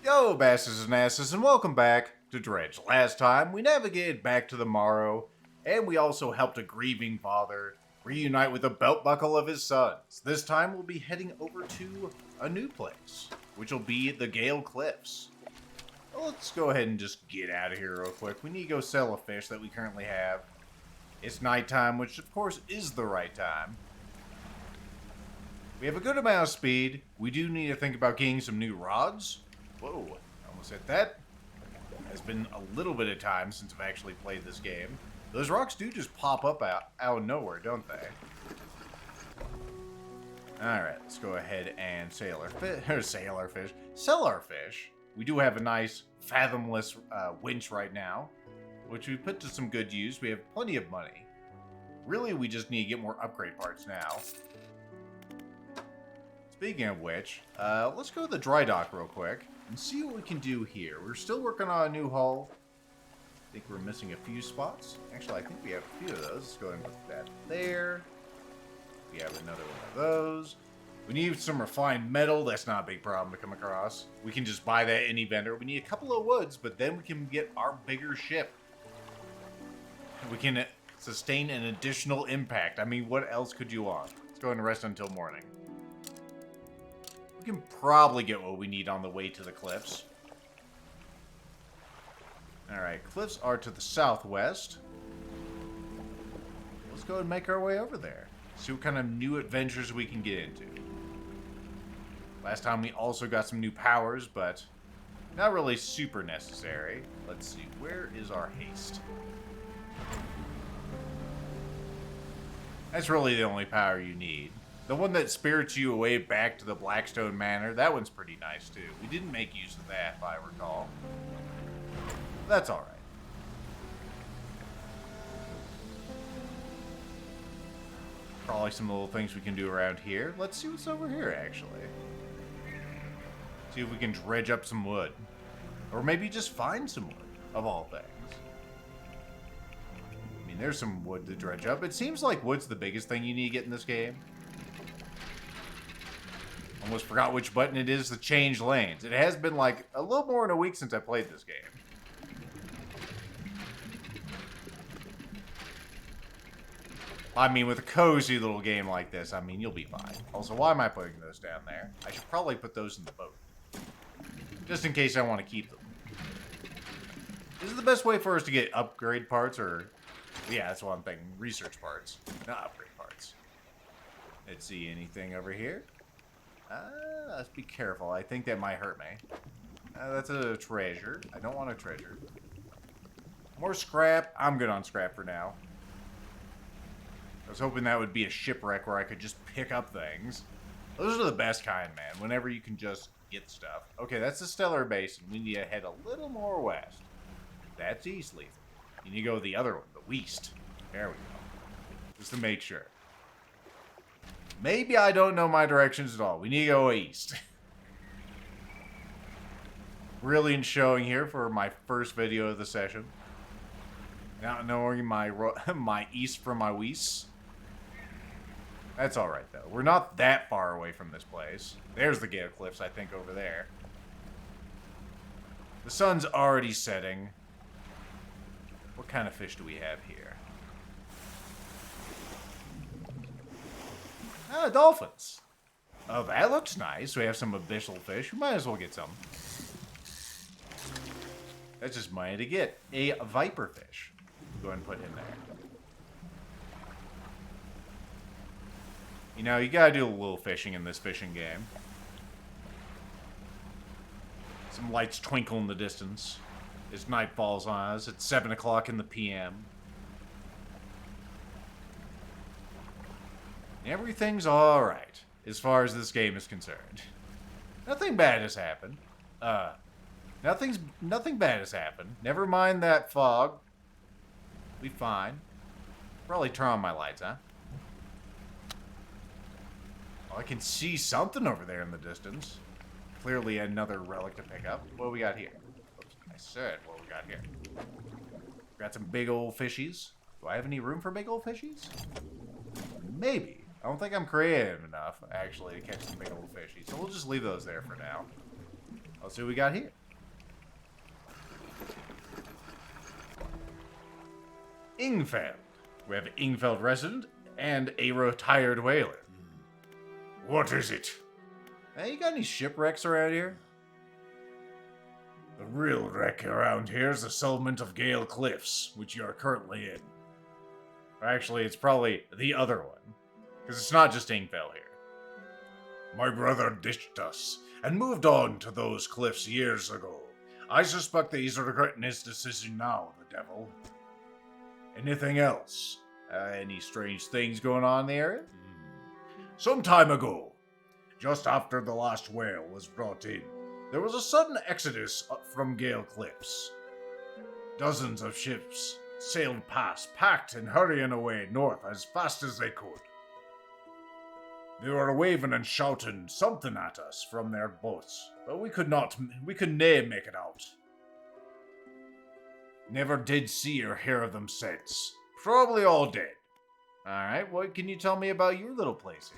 Yo, basses and asses, and welcome back to Dredge. Last time, we navigated back to the Morrow, and we also helped a grieving father reunite with the belt buckle of his sons. This time, we'll be heading over to a new place, which will be the Gale Cliffs. Well, let's go ahead and just get out of here real quick. We need to go sell a fish that we currently have. It's nighttime, which of course is the right time. We have a good amount of speed. We do need to think about getting some new rods. Whoa, almost hit that. It's been a little bit of time since I've actually played this game. Those rocks do just pop up out of nowhere, don't they? Alright, let's go ahead and sell our fish. We do have a nice fathomless winch right now, which we put to some good use. We have plenty of money. Really, we just need to get more upgrade parts now. Speaking of which, let's go to the dry dock real quick and see what we can do here. We're still working on a new hull. I think we're missing a few spots. Actually, I think we have a few of those. Let's go ahead and put that there. We have another one of those. We need some refined metal. That's not a big problem to come across. We can just buy that at any vendor. We need a couple of woods, but then we can get our bigger ship. We can sustain an additional impact. I mean, what else could you want? Let's go ahead and rest until morning. We can probably get what we need on the way to the cliffs. Alright, cliffs are to the southwest. Let's go and make our way over there. See what kind of new adventures we can get into. Last time we also got some new powers, but not really super necessary. Let's see, where is our haste? That's really the only power you need. The one that spirits you away back to the Blackstone Manor, that one's pretty nice too. We didn't make use of that, if I recall. That's alright. Probably some little things we can do around here. Let's see what's over here, actually. See if we can dredge up some wood. Or maybe just find some wood, of all things. I mean, there's some wood to dredge up. It seems like wood's the biggest thing you need to get in this game. Almost forgot which button it is to change lanes. It has been like a little more than a week since I played this game. I mean, with a cozy little game like this, I mean, you'll be fine. Also, why am I putting those down there? I should probably put those in the boat. Just in case I want to keep them. This is the best way for us to get upgrade parts, or... Yeah, that's what I'm thinking. Research parts, not upgrade parts. Let's see, anything over here? Let's be careful. I think that might hurt me. That's a treasure. I don't want a treasure. More scrap. I'm good on scrap for now. I was hoping that would be a shipwreck where I could just pick up things. Those are the best kind, man. Whenever you can just get stuff. Okay, that's the Stellar Basin. We need to head a little more west. That's east, Lethal. You need to go the other one, the west. There we go. Just to make sure. Maybe I don't know my directions at all. We need to go east. Really showing here for my first video of the session. Not knowing my east from my west. That's alright, though. We're not that far away from this place. There's the Gale Cliffs, I think, over there. The sun's already setting. What kind of fish do we have here? Ah, dolphins. Oh, that looks nice. We have some abyssal fish. We might as well get some. That's just money to get. A viper fish. Go ahead and put him there. You know, you gotta do a little fishing in this fishing game. Some lights twinkle in the distance as night falls on us. It's 7 o'clock in the PM. Everything's alright, as far as this game is concerned. Nothing bad has happened. Nothing bad has happened. Never mind that fog. Be fine. Probably turn on my lights, huh? Oh, I can see something over there in the distance. Clearly another relic to pick up. What do we got here? Oops, I said what we got here. Got some big old fishies. Do I have any room for big old fishies? Maybe. I don't think I'm creative enough, actually, to catch some big old fishies. So we'll just leave those there for now. Let's see what we got here. Ingfeld. We have an Ingfeld resident and a retired whaler. What is it? Hey, you got any shipwrecks around here? The real wreck around here is the settlement of Gale Cliffs, which you are currently in. Actually, it's probably the other one. Because it's not just Ingfeld here. My brother ditched us and moved on to those cliffs years ago. I suspect that he's regretting his decision now, the devil. Anything else? Any strange things going on in the area? Some time ago, just after the last whale was brought in, there was a sudden exodus from Gale Cliffs. Dozens of ships sailed past, packed and hurrying away north as fast as they could. They were waving and shouting something at us from their boats, but we could nae make it out. Never did see or hear of them since. Probably all dead. Alright, what can you tell me about your little place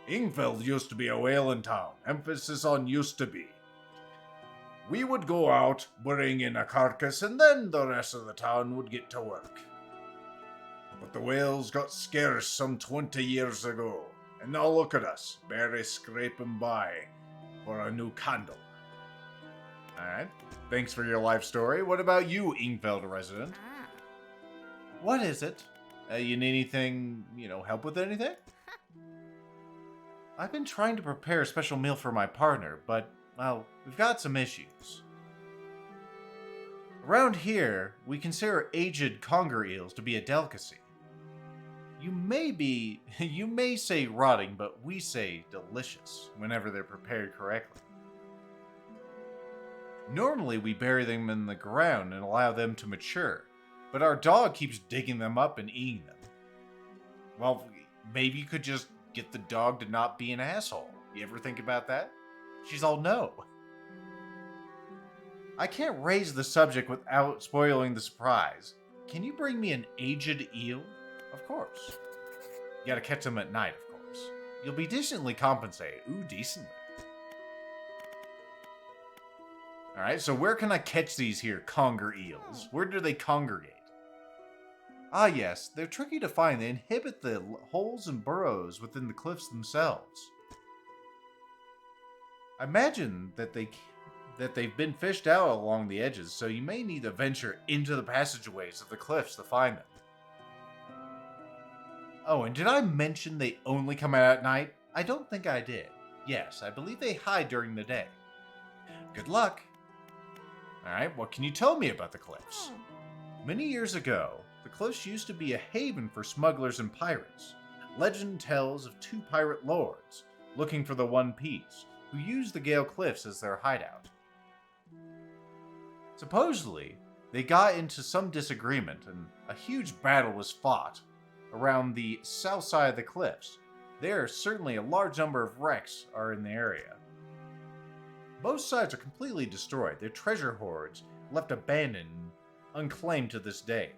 here? Ingfeld used to be a whaling town, emphasis on used to be. We would go out, bring in a carcass, and then the rest of the town would get to work. But the whales got scarce some 20 years ago, and now look at us, barely scraping by for a new candle. Alright, thanks for your life story. What about you, Ingfeld resident? What is it? You need anything, help with anything? I've been trying to prepare a special meal for my partner, but, well, we've got some issues. Around here, we consider aged conger eels to be a delicacy. You may say rotting, but we say delicious whenever they're prepared correctly. Normally, we bury them in the ground and allow them to mature, but our dog keeps digging them up and eating them. Well, maybe you could just get the dog to not be an asshole. You ever think about that? She's all no. I can't raise the subject without spoiling the surprise. Can you bring me an aged eel? Of course. You gotta catch them at night, of course. You'll be decently compensated. Ooh, decently. Alright, so where can I catch these here conger eels? Where do they congregate? Ah yes, they're tricky to find. They inhabit the holes and burrows within the cliffs themselves. I imagine that they've been fished out along the edges, so you may need to venture into the passageways of the cliffs to find them. Oh, and did I mention they only come out at night? I don't think I did. Yes, I believe they hide during the day. Good luck. Alright, what can you tell me about the cliffs? Many years ago, the cliffs used to be a haven for smugglers and pirates. Legend tells of two pirate lords, looking for the One Piece, who used the Gale Cliffs as their hideout. Supposedly, they got into some disagreement and a huge battle was fought around the south side of the cliffs. There, certainly a large number of wrecks are in the area. Both sides are completely destroyed, their treasure hoards left abandoned and unclaimed to this day.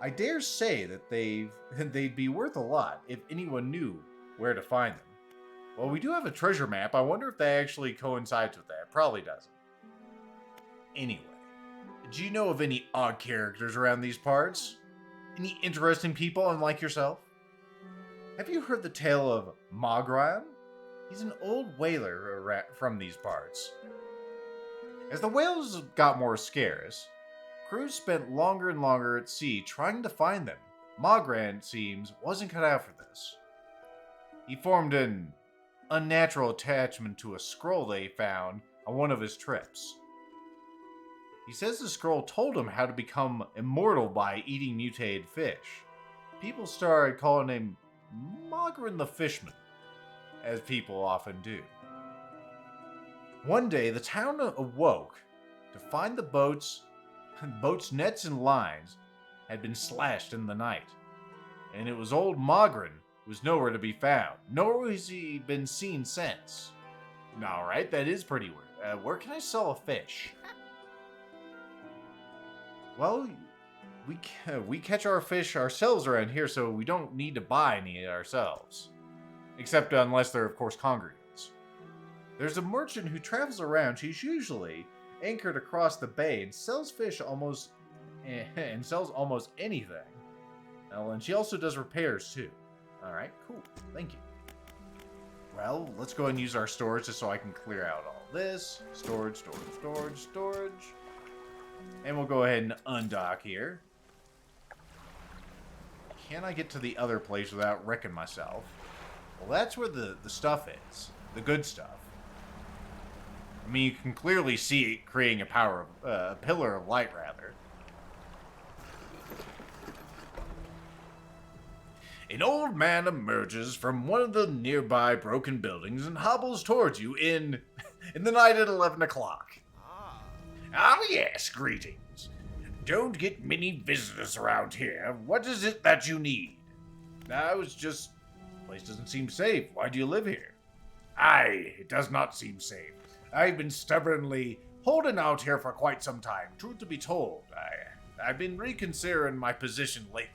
I dare say that they'd be worth a lot if anyone knew where to find them. Well, we do have a treasure map. I wonder if that actually coincides with that. Probably doesn't. Anyway, do you know of any odd characters around these parts? Any interesting people unlike yourself? Have you heard the tale of Mogran? He's an old whaler from these parts. As the whales got more scarce, crews spent longer and longer at sea trying to find them. Mogran, it seems, wasn't cut out for this. He formed an unnatural attachment to a scroll they found on one of his trips. He says the scroll told him how to become immortal by eating mutated fish. People started calling him Mogran the Fishman, as people often do. One day, the town awoke to find the boat's nets and lines had been slashed in the night, and it was old Mogran who was nowhere to be found, nor has he been seen since. Alright, that is pretty weird. Where can I sell a fish? Well, we catch our fish ourselves around here, so we don't need to buy any ourselves. Except unless they're, of course, conger eels. There's a merchant who travels around. She's usually anchored across the bay and sells fish almost anything. Oh, and she also does repairs too. Alright, cool. Thank you. Well, let's go ahead and use our storage just so I can clear out all this. Storage. And we'll go ahead and undock here. Can I get to the other place without wrecking myself? Well, that's where the stuff is. The good stuff. I mean, you can clearly see it creating a pillar of light, rather. An old man emerges from one of the nearby broken buildings and hobbles towards you in the night at 11 o'clock. Ah, yes, greetings. Don't get many visitors around here. What is it that you need? I was just... The place doesn't seem safe. Why do you live here? Aye, it does not seem safe. I've been stubbornly holding out here for quite some time. Truth to be told, I've been reconsidering my position lately.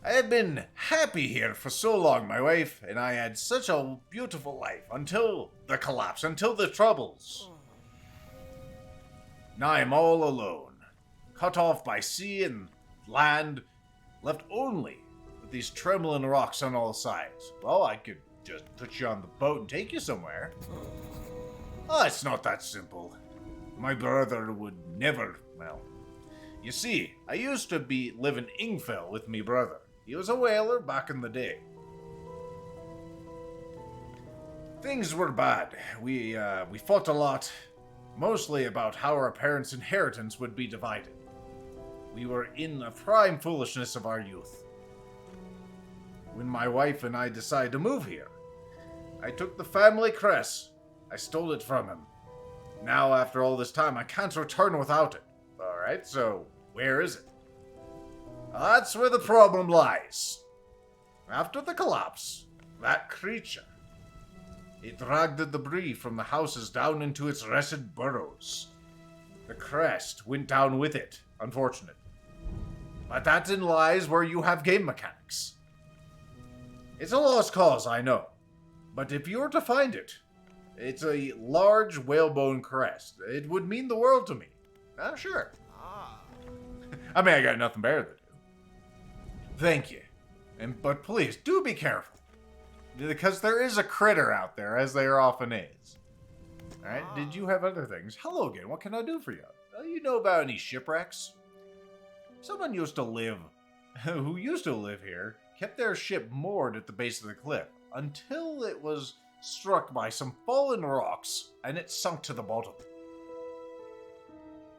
I have been happy here for so long, my wife, and I had such a beautiful life until the collapse, until the troubles. Now I'm all alone, cut off by sea and land, left only with these trembling rocks on all sides. Well, I could just put you on the boat and take you somewhere. Oh, it's not that simple. My brother would never, well... You see, I used to live in Ingfell with me brother. He was a whaler back in the day. Things were bad. We fought a lot, mostly about how our parents' inheritance would be divided. We were in the prime foolishness of our youth. When my wife and I decided to move here, I took the family crest. I stole it from him. Now, after all this time, I can't return without it. Alright, so where is it? That's where the problem lies. After the collapse, that creature, it dragged the debris from the houses down into its wretched burrows. The crest went down with it, unfortunately. But that in lies where you have game mechanics. It's a lost cause, I know. But if you were to find it, it's a large whalebone crest. It would mean the world to me. Sure. I mean, I got nothing better to do. Thank you. But please, do be careful. Because there is a critter out there, as there often is. Alright, did you have other things? Hello again, what can I do for you? You know about any shipwrecks? Someone who used to live here, kept their ship moored at the base of the cliff, until it was struck by some fallen rocks, and it sunk to the bottom.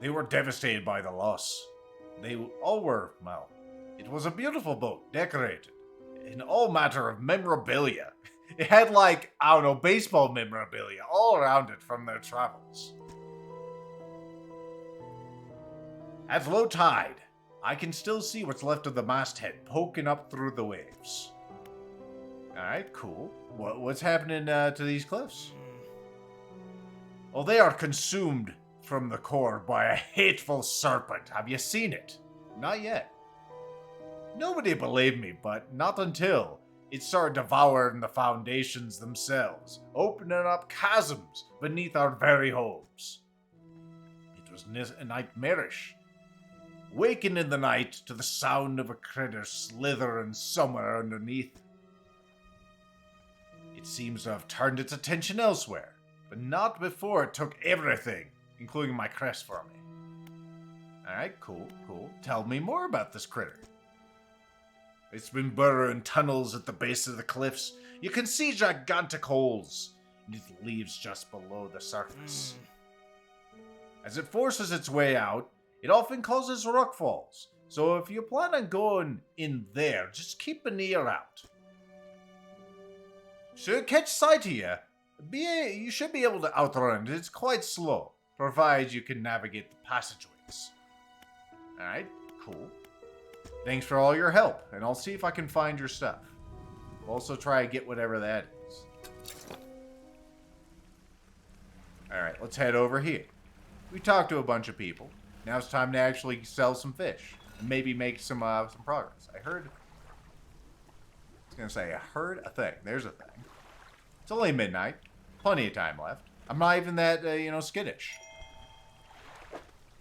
They were devastated by the loss. They all were, well, it was a beautiful boat, decorated, in all matter of memorabilia. It had like, I don't know, baseball memorabilia all around it from their travels. At low tide, I can still see what's left of the masthead poking up through the waves. Alright, cool. What's happening to these cliffs? Well, they are consumed from the core by a hateful serpent. Have you seen it? Not yet. Nobody believed me, but not until it started devouring the foundations themselves, opening up chasms beneath our very homes. It was nightmarish. Waking in the night to the sound of a critter slithering somewhere underneath. It seems to have turned its attention elsewhere, but not before it took everything, including my crest from me. Alright, cool. Tell me more about this critter. It's been burrowing tunnels at the base of the cliffs. You can see gigantic holes, and it leaves just below the surface. As it forces its way out, it often causes rock falls. So if you plan on going in there, just keep an ear out. Should it catch sight of you, you should be able to outrun it. It's quite slow, provided you can navigate the passageways. Alright, cool. Thanks for all your help, and I'll see if I can find your stuff. We'll also try to get whatever that is. Alright, let's head over here. We talked to a bunch of people. Now it's time to actually sell some fish. And maybe make some progress. I heard... gonna say, I heard a thing. There's a thing. It's only midnight. Plenty of time left. I'm not even that, skittish.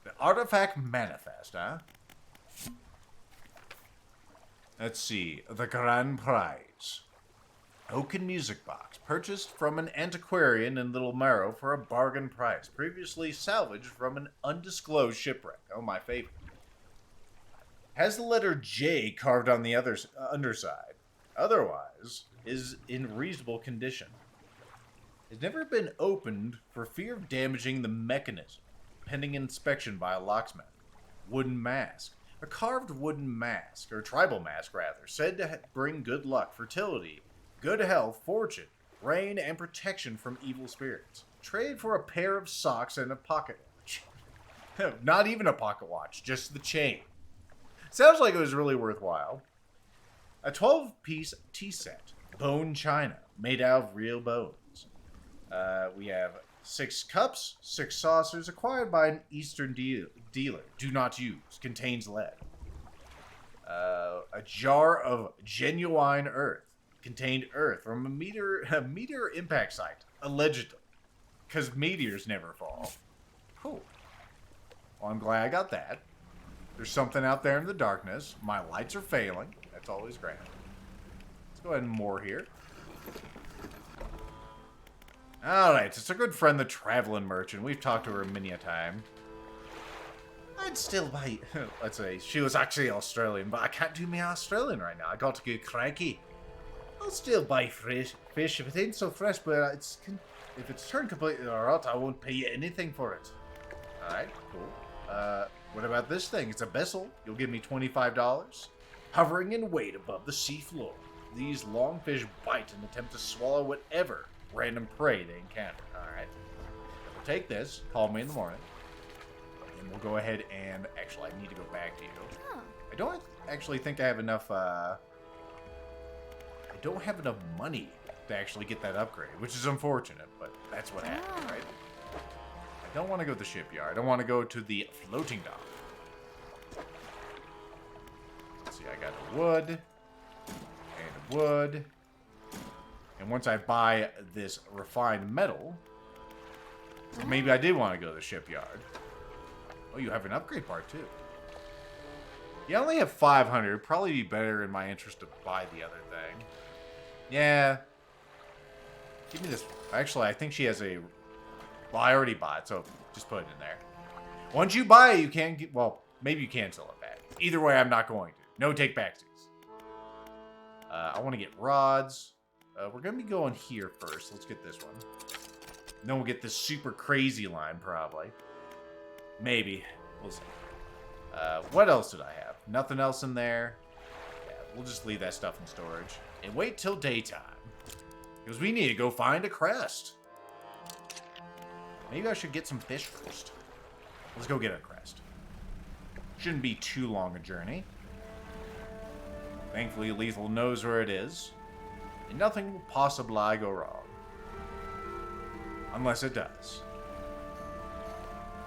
The artifact manifest, huh? Let's see. The grand prize. Oaken music box. Purchased from an antiquarian in Little Marrow for a bargain price. Previously salvaged from an undisclosed shipwreck. Oh, my favorite. Has the letter J carved on the underside. Otherwise, is in reasonable condition. Has never been opened for fear of damaging the mechanism. Pending inspection by a locksmith. Wooden mask. A carved wooden mask, or tribal mask rather, said to bring good luck, fertility, good health, fortune, rain, and protection from evil spirits. Trade for a pair of socks and a pocket watch. Not even a pocket watch, just the chain. Sounds like it was really worthwhile. A 12-piece tea set, bone china, made out of real bones. We have 6 cups, 6 saucers, acquired by an Eastern dealer. Do not use. Contains lead. A jar of genuine earth. Contained earth from a meteor impact site. Allegedly. Because meteors never fall. Cool. Well, I'm glad I got that. There's something out there in the darkness. My lights are failing. That's always great. Let's go ahead and moor here. Alright, it's a good friend, the traveling merchant. We've talked to her many a time. I'd still buy... Let's say, she was actually Australian, but I can't do me Australian right now. I got to get cranky. I'll still buy fresh fish if it ain't so fresh, but if it's turned completely rot, I won't pay you anything for it. Alright, cool. What about this thing? It's a vessel. You'll give me $25. Hovering in weight above the sea floor. These longfish bite and attempt to swallow whatever random prey they encounter. Alright. We'll take this. Call me in the morning. And we'll go ahead and... Actually, I need to go back to you. Huh. I don't actually think I have enough, I don't have enough money to actually get that upgrade, which is unfortunate, but that's what happened, right? I don't want to go to the shipyard. I don't want to go to the floating dock. Let's see, I got a wood. And a wood. And once I buy this refined metal, maybe I did want to go to the shipyard. Oh, you have an upgrade part too. You only have 500. It'd probably be better in my interest to buy the other thing. Yeah. Give me this. Actually, I think she has a... Well, I already bought it, so just put it in there. Once you buy it, you can't get... Well, maybe you can sell it back. Either way, I'm not going to. No take-backsies. I want to get rods. We're going to be going here first. Let's get this one. Then we'll get this super crazy line, probably. Maybe. We'll see. What else did I have? Nothing else in there. Yeah, we'll just leave that stuff in storage. And wait till daytime. Because we need to go find a crest. Maybe I should get some fish first. Let's go get a crest. Shouldn't be too long a journey. Thankfully, Lethal knows where it is. And nothing will possibly go wrong. Unless it does.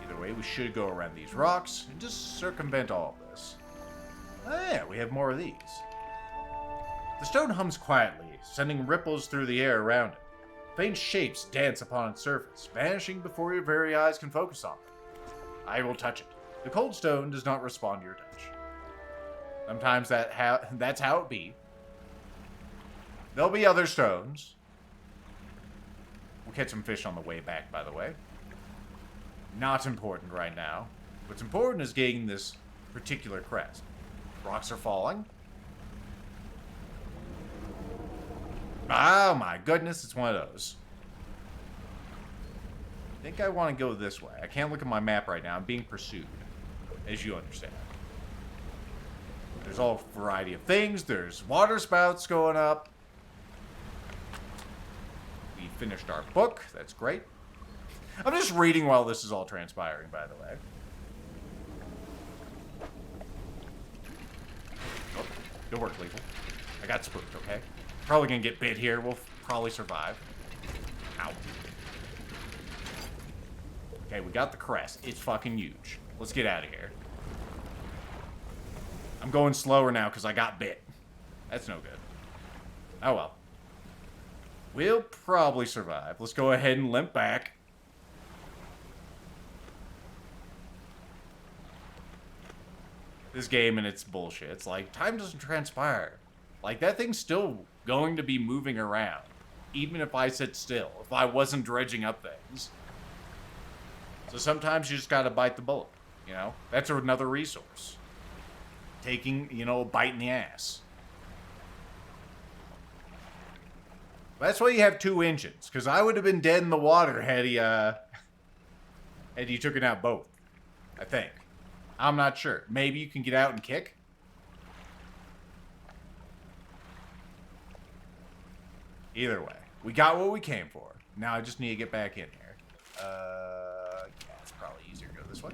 Either way, we should go around these rocks and just circumvent all of this. Oh yeah, we have more of these. The stone hums quietly, sending ripples through the air around it. Faint shapes dance upon its surface, vanishing before your very eyes can focus on them. I will touch it. The cold stone does not respond to your touch. Sometimes that's how it be. There'll be other stones. We'll catch some fish on the way back, by the way. Not important right now. What's important is getting this particular crest. Rocks are falling. Oh my goodness, it's one of those. I think I want to go this way. I can't look at my map right now. I'm being pursued, as you understand. There's all variety of things. There's water spouts going up. We finished our book. That's great. I'm just reading while this is all transpiring, by the way. Oh, good work, Lethal. I got spooked, okay? Probably gonna get bit here. We'll probably survive. Ow. Okay, we got the crest. It's fucking huge. Let's get out of here. I'm going slower now because I got bit. That's no good. Oh well. We'll probably survive. Let's go ahead and limp back. This game and it's bullshit. It's like, time doesn't transpire. Like, that thing's still going to be moving around. Even if I sit still. If I wasn't dredging up things. So sometimes you just gotta bite the bullet. You know? That's another resource. Taking, you know, a bite in the ass. That's why you have 2 engines. Because I would have been dead in the water had he took it out both. I think. I'm not sure. Maybe you can get out and kick? Either way. We got what we came for. Now I just need to get back in here. Yeah, it's probably easier to go this way.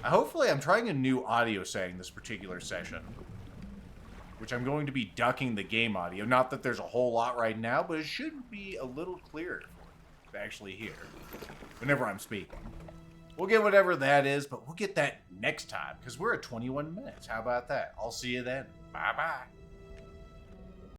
Hopefully I'm trying a new audio setting this particular session. Which I'm going to be ducking the game audio. Not that there's a whole lot right now, but it should be a little clearer to actually hear whenever I'm speaking. We'll get whatever that is, but we'll get that next time, because we're at 21 minutes. How about that? I'll see you then. Bye-bye.